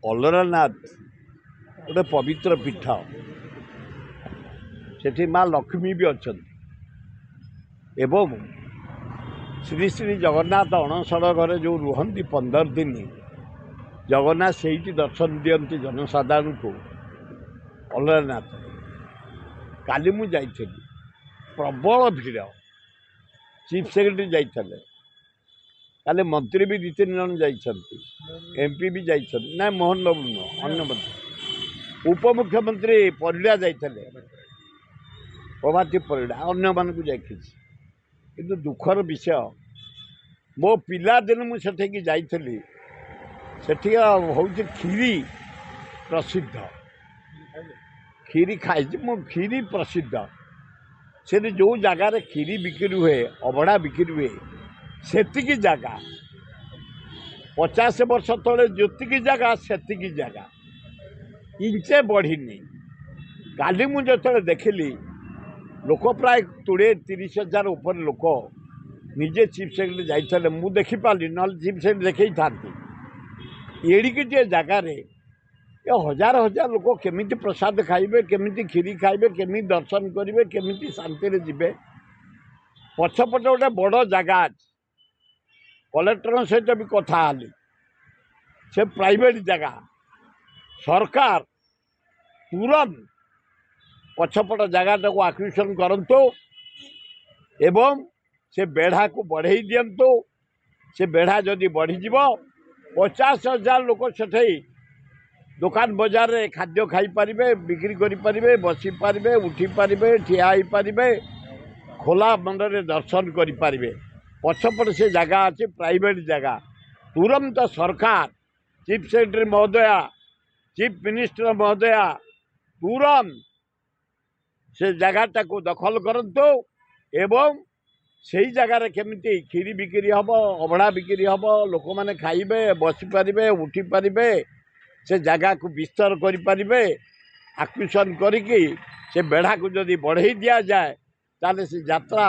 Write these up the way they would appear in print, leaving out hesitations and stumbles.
ଅଲରାନାଥ ଗୋଟେ ପବିତ୍ର ପୀଠ। ସେଠି ମା ଲକ୍ଷ୍ମୀ ବି ଅଛନ୍ତି ଏବଂ ଶ୍ରୀ ଶ୍ରୀ ଜଗନ୍ନାଥ ଅଣସର ଘରେ ଯେଉଁ ରୁହନ୍ତି 15 ଦିନ ଜଗନ୍ନାଥ ସେଇଠି ଦର୍ଶନ ଦିଅନ୍ତି ଜନସାଧାରଣଙ୍କୁ। ଅଲରାନାଥ କାଲି ମୁଁ ଯାଇଥିଲି, ପ୍ରବଳ ଭିଡ଼। ଚିଫ୍ ସେକ୍ରେଟାରୀ ଯାଇଥିଲେ, କାଲି ମନ୍ତ୍ରୀ ବି 2-3 ଜଣ ଯାଇଛନ୍ତି, MP ବି ଯାଇଛନ୍ତି, ନା ମୋହନ ବାବୁ ନୁହଁ, ଅନ୍ୟ ମନ୍ତ୍ରୀ, ଉପମୁଖ୍ୟମନ୍ତ୍ରୀ ପରିଡ଼ା ଯାଇଥିଲେ, ପ୍ରଭାତୀ ପରିଡ଼ା, ଅନ୍ୟମାନଙ୍କୁ ଦେଖିଛି। କିନ୍ତୁ ଦୁଃଖର ବିଷୟ, ମୋ ପିଲାଦିନ ମୁଁ ସେଠିକି ଯାଇଥିଲି। ସେଠି ହେଉଛି କ୍ଷୀରି ପ୍ରସିଦ୍ଧ, କ୍ଷୀରି ଖାଇଛି ମୁଁ, କ୍ଷୀରି ପ୍ରସିଦ୍ଧ। ସେଠି ଯେଉଁ ଜାଗାରେ କ୍ଷୀରି ବିକ୍ରି ହୁଏ, ଅବଢ଼ା ବିକ୍ରି ହୁଏ, ସେତିକି ଜାଗା 50 ବର୍ଷ ତଳେ ଯେତିକି ଜାଗା ସେତିକି ଜାଗା ଇଞ୍ଚେ ବଢ଼ିନି। କାଲି ମୁଁ ଯେତେବେଳେ ଦେଖିଲି ଲୋକ ପ୍ରାୟ 20-30 ହଜାର ଉପରେ ଲୋକ, ନିଜେ ଚିଫ୍ ସେକ୍ରେଟାରୀ ଯାଇଥିଲେ, ମୁଁ ଦେଖିପାରିଲି, ନହେଲେ ଚିଫ୍ ସେକ୍ରେଟାରୀ ଦେଖେଇଥାନ୍ତି। ଏଡ଼ିକିଟିଏ ଜାଗାରେ ଏ ହଜାର ହଜାର ଲୋକ କେମିତି ପ୍ରସାଦ ଖାଇବେ, କେମିତି କ୍ଷୀରି ଖାଇବେ, କେମିତି ଦର୍ଶନ କରିବେ, କେମିତି ଶାନ୍ତିରେ ଯିବେ। ପଛପଟେ ଗୋଟେ ବଡ଼ ଜାଗା ଅଛି, କଲେକ୍ଟରଙ୍କ ସହିତ ବି କଥା ହେଲି, ସେ ପ୍ରାଇଭେଟ୍ ଜାଗା। ସରକାର ତୁରନ୍ତ ପଛପଟ ଜାଗାଟାକୁ ଆକ୍ୱିଜିସନ୍ କରନ୍ତୁ ଏବଂ ସେ ବେଢ଼ାକୁ ବଢ଼େଇ ଦିଅନ୍ତୁ। ସେ ବେଢ଼ା ଯଦି ବଢ଼ିଯିବ 50,000 ଲୋକ ସେଠି ଦୋକାନ ବଜାରରେ ଖାଦ୍ୟ ଖାଇପାରିବେ, ବିକ୍ରି କରିପାରିବେ, ବସିପାରିବେ, ଉଠିପାରିବେ, ଠିଆ ହୋଇପାରିବେ, ଖୋଲା ମନରେ ଦର୍ଶନ କରିପାରିବେ। ପଛପଟେ ସେ ଜାଗା ଅଛି, ପ୍ରାଇଭେଟ୍ ଜାଗା। ତୁରନ୍ତ ସରକାର, ଚିଫ୍ ସେକ୍ରେଟାରୀ ମହୋଦୟା, ଚିଫ୍ ମିନିଷ୍ଟର ମହୋଦୟା, ତୁରନ୍ତ ସେ ଜାଗାଟାକୁ ଦଖଲ କରନ୍ତୁ ଏବଂ ସେଇ ଜାଗାରେ କେମିତି କ୍ଷୀରି ବିକ୍ରି ହେବ, ଅବଢ଼ା ବିକ୍ରି ହେବ, ଲୋକମାନେ ଖାଇବେ, ବସିପାରିବେ, ଉଠିପାରିବେ, ସେ ଜାଗାକୁ ବିସ୍ତାର କରିପାରିବେ। ଆକ୍ୱିଜିସନ୍ କରିକି ସେ ବେଢ଼ାକୁ ଯଦି ବଢ଼େଇ ଦିଆଯାଏ ତାହେଲେ ସେ ଯାତ୍ରା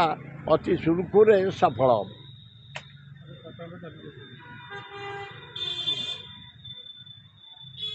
ଅତି ସୁରୁଖୁରୁରେ ସଫଳ ହେବ।